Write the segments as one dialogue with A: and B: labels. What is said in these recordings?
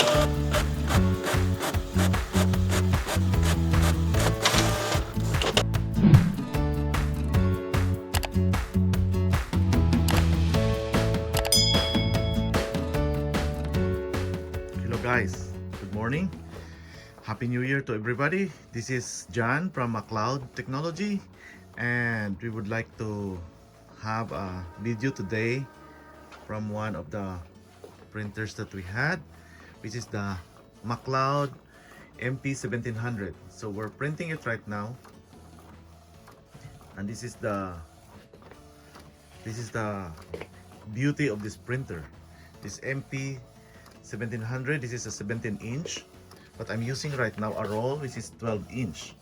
A: Hello guys, good morning. Happy New Year to everybody. This is John from McLaud Technology, and we would like to have a video today from one of the printers that we had, which is the McLaud MP-1700. So we're printing it right now, and this is the beauty of this printer. This MP-1700, this is a 17-inch, but I'm using right now a roll which is 12-inch.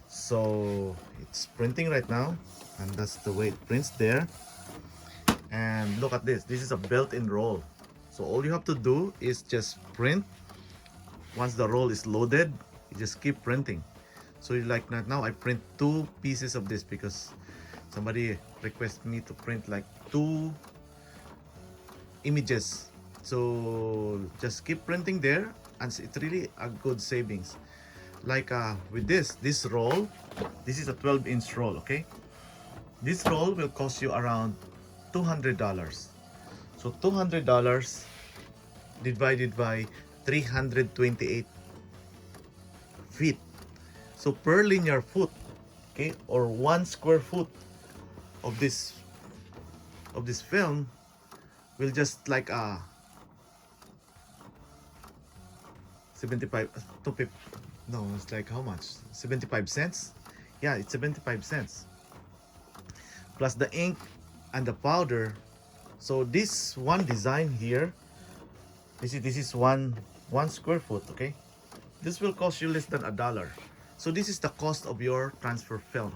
A: So it's printing right now, and that's the way it prints there. And look at this, this is a built-in roll. So all you have to do is just print. Once the roll is loaded, you just keep printing. So like right now, I print 2 pieces of this because somebody requested me to print like 2 images. So just keep printing there, and it's really a good savings. Like with this roll, this is a 12-inch roll, okay? This roll will cost you around $200. So $200 divided by 328 feet. So per linear foot, okay, or 1 square foot of this film will just like 75 no, it's like how much, 75 cents. Yeah, it's 75 cents plus the ink and the powder. So this one design here, this is one square foot, okay? This will cost you less than $1. So this is the cost of your transfer film,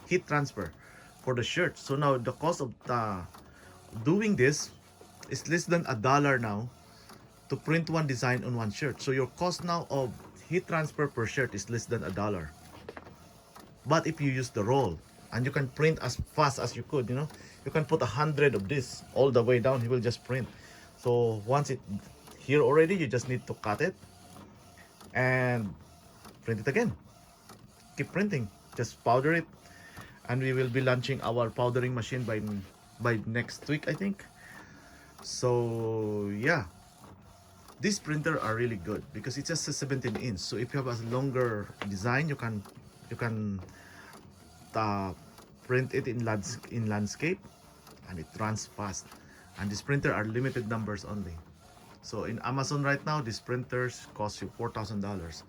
A: heat transfer for the shirt. So now the cost of doing this is less than $1 now to print one design on one shirt. So your cost now of heat transfer per shirt is less than $1. But if you use the roll, and you can print as fast as you could, you know, you can put 100 of this all the way down, he will just print. So once it here already, you just need to cut it and print it again. Keep printing, just powder it, and we will be launching our powdering machine by next week, I think. So yeah, these printers are really good because it's just a 17-inch. So if you have a longer design, you can print it in landscape, and it runs fast. And these printers are limited numbers only. So in Amazon right now, these printers cost you $4,000.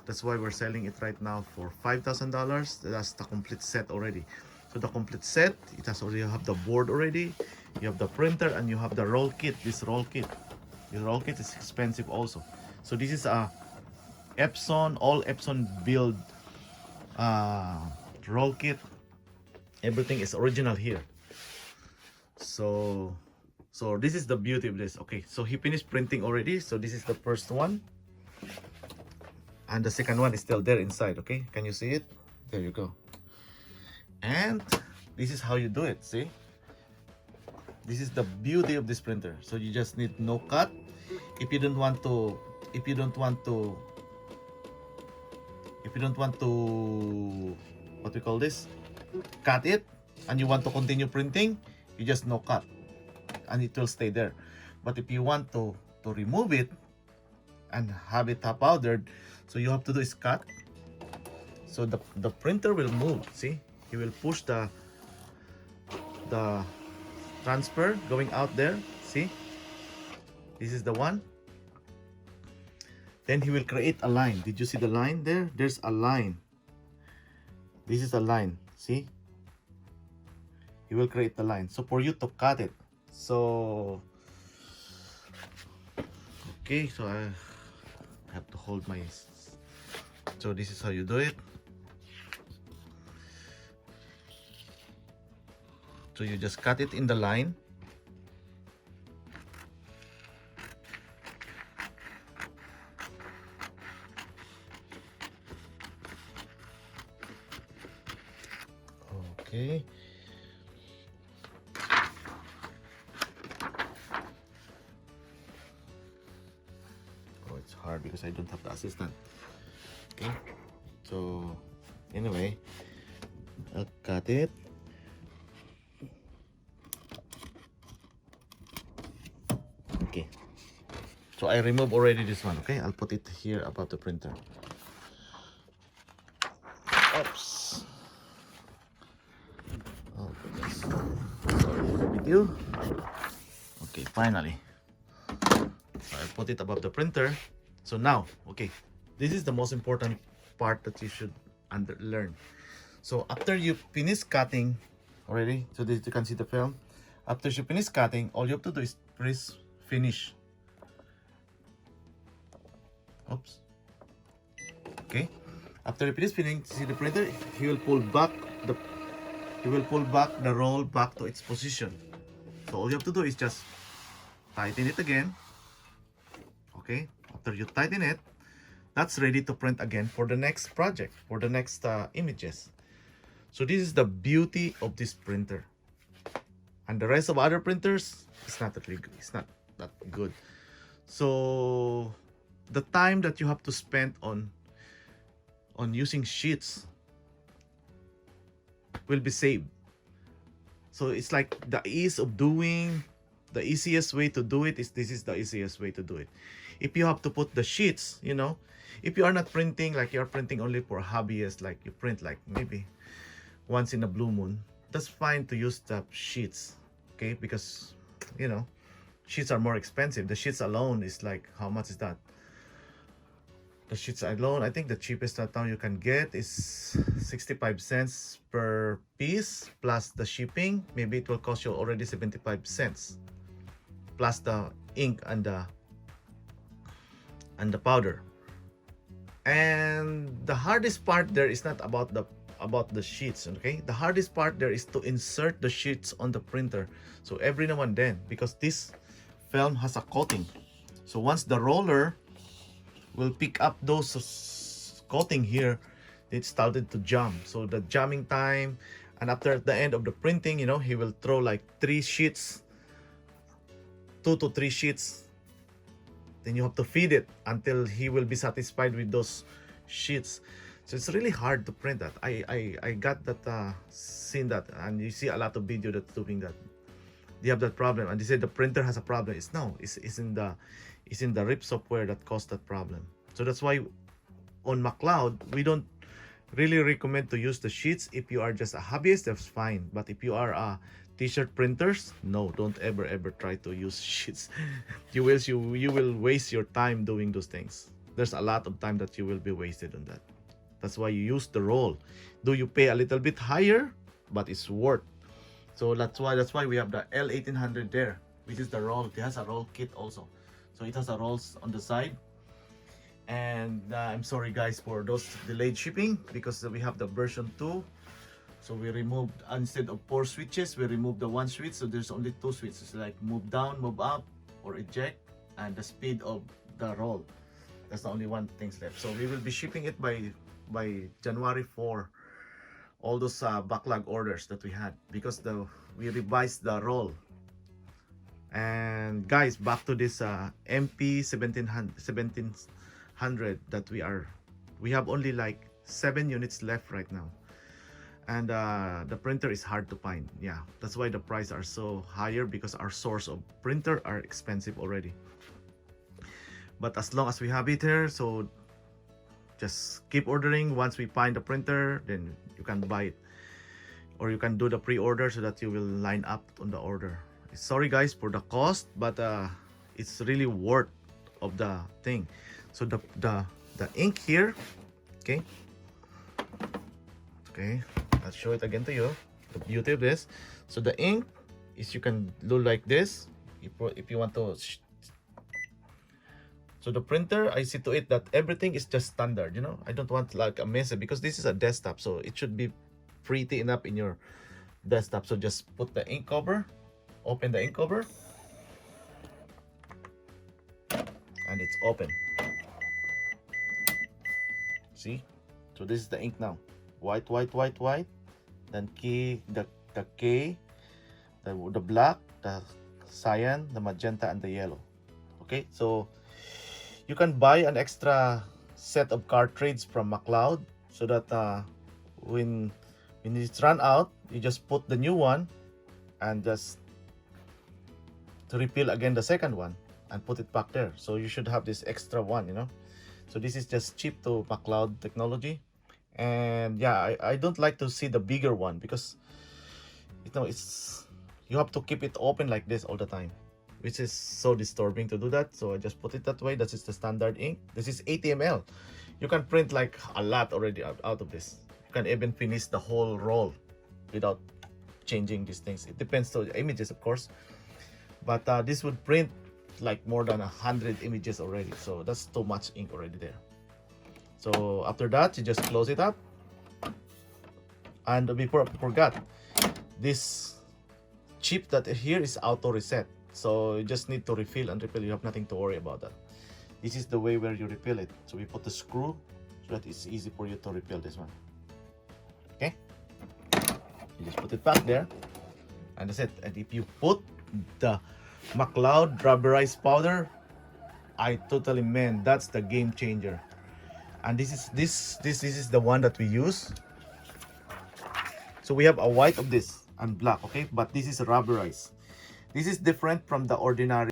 A: That's why we're selling it right now for $5,000. That's the complete set already. So the complete set, it has already, you have the board already, you have the printer, and you have the roll kit. This roll kit is expensive also. So this is a all Epson build roll kit. Everything is original here. So this is the beauty of this. Okay, so he finished printing already. So this is the first one, and the second one is still there inside. Okay, can you see it? There you go. And this is how you do it. See, this is the beauty of this printer. So you just need no cut. If you don't want to what we call this, cut it, and you want to continue printing, you just no cut, and it will stay there. But if you want to remove it and have it powdered, so you have to do is cut. So the printer will move. See, he will push the transfer going out there. See, this is the one. Then he will create a line. Did you see the line there? There's a line. This is a line. See, he will create the line. So for you to cut it, so okay, so I have to hold my, so this is how you do it. So you just cut it in the line. Okay. it's hard because I don't have the assistant. Okay, so anyway, I'll cut it. Okay, so I remove already this one. Okay, I'll put it here above the printer. Oops. Oh goodness. Sorry for the video. Okay, finally. So I put it above the printer. So now, okay, this is the most important part that you should learn. So after you finish cutting already, so this you can see the film. After you finish cutting, all you have to do is press finish. Oops. Okay. After you finish filling, see the printer, he will pull back the roll back to its position. So all you have to do is just tighten it again. Okay. After you tighten it, that's ready to print again for the next project, for the next images. So this is the beauty of this printer. And the rest of other printers, it's not that good. So the time that you have to spend on using sheets will be saved. So it's like the ease of doing, the easiest way to do it is this is the easiest way to do it. If you have to put the sheets, you know, if you are not printing, like you're printing only for hobbyists, like you print like maybe once in a blue moon, that's fine to use the sheets, okay? Because, you know, sheets are more expensive. The sheets alone is like, how much is that? The sheets alone, I think the cheapest that now you can get is 65 cents per piece plus the shipping. Maybe it will cost you already 75 cents plus the ink and the powder. And the hardest part there is not about the sheets, okay? The hardest part there is to insert the sheets on the printer. So every now and then, because this film has a coating, so once the roller will pick up those coating here, it started to jam. So the jamming time, and after the end of the printing, you know, he will throw like 3 sheets, 2 to 3 sheets. Then you have to feed it until he will be satisfied with those sheets. So it's really hard to print that. I got that, seen that, and you see a lot of video that's doing that. They have that problem, and they say the printer has a problem. It's in the RIP software that caused that problem. So that's why on McLaud we don't really recommend to use the sheets. If you are just a hobbyist, that's fine. But if you are a t-shirt printers, no, don't ever try to use sheets. you will waste your time doing those things. There's a lot of time that you will be wasted on that. That's why you use the roll. Do you pay a little bit higher, but it's worth. So that's why we have the L1800 there, which is the roll. It has a roll kit also. So it has a rolls on the side. And I'm sorry guys for those delayed shipping, because we have the version 2. So we removed, instead of 4 switches, we removed the 1 switch. So there's only 2 switches, like move down, move up, or eject, and the speed of the roll. That's the only one thing left. So we will be shipping it by January 4. All those backlog orders that we had, because we revised the roll. And guys, back to this MP-1700 that we have only like 7 units left right now. And the printer is hard to find. Yeah, that's why the price are so higher, because our source of printer are expensive already. But as long as we have it here, so just keep ordering. Once we find the printer, then you can buy it, or you can do the pre-order so that you will line up on the order. Sorry guys for the cost, but it's really worth of the thing. So the ink here, okay, I'll show it again to you, the beauty of this. So the ink is, you can do like this if you want to. So the printer, I see to it that everything is just standard, you know. I don't want like a mess, because this is a desktop, so it should be pretty enough in your desktop. So just put the ink cover, open the ink cover, and it's open. See? So this is the ink now. White, then the K, the black, the cyan, the magenta, and the yellow. Okay, so You can buy an extra set of cartridges from McLaud, so that when it's run out, you just put the new one and just to refill again the second one and put it back there. So you should have this extra one, you know. So this is just cheap to McLaud technology. And yeah, I don't like to see the bigger one, because you know you have to keep it open like this all the time, which is so disturbing to do that. So I just put it that way. That is the standard ink. This is 80 ml. You can print like a lot already out of this. You can even finish the whole roll without changing these things. It depends on the images, of course, but this would print like more than 100 images already. So that's too much ink already there. So after that, you just close it up. And before I forgot, this chip that here is auto reset. So you just need to refill and refill. You have nothing to worry about that. This is the way where you refill it. So we put the screw so that it's easy for you to refill this one. Okay? You just put it back there. And that's it. And if you put the McLaud rubberized powder, I totally mean that's the game changer. And this is the one that we use. So we have a white of this and black, okay? But this is rubberized. This is different from the ordinary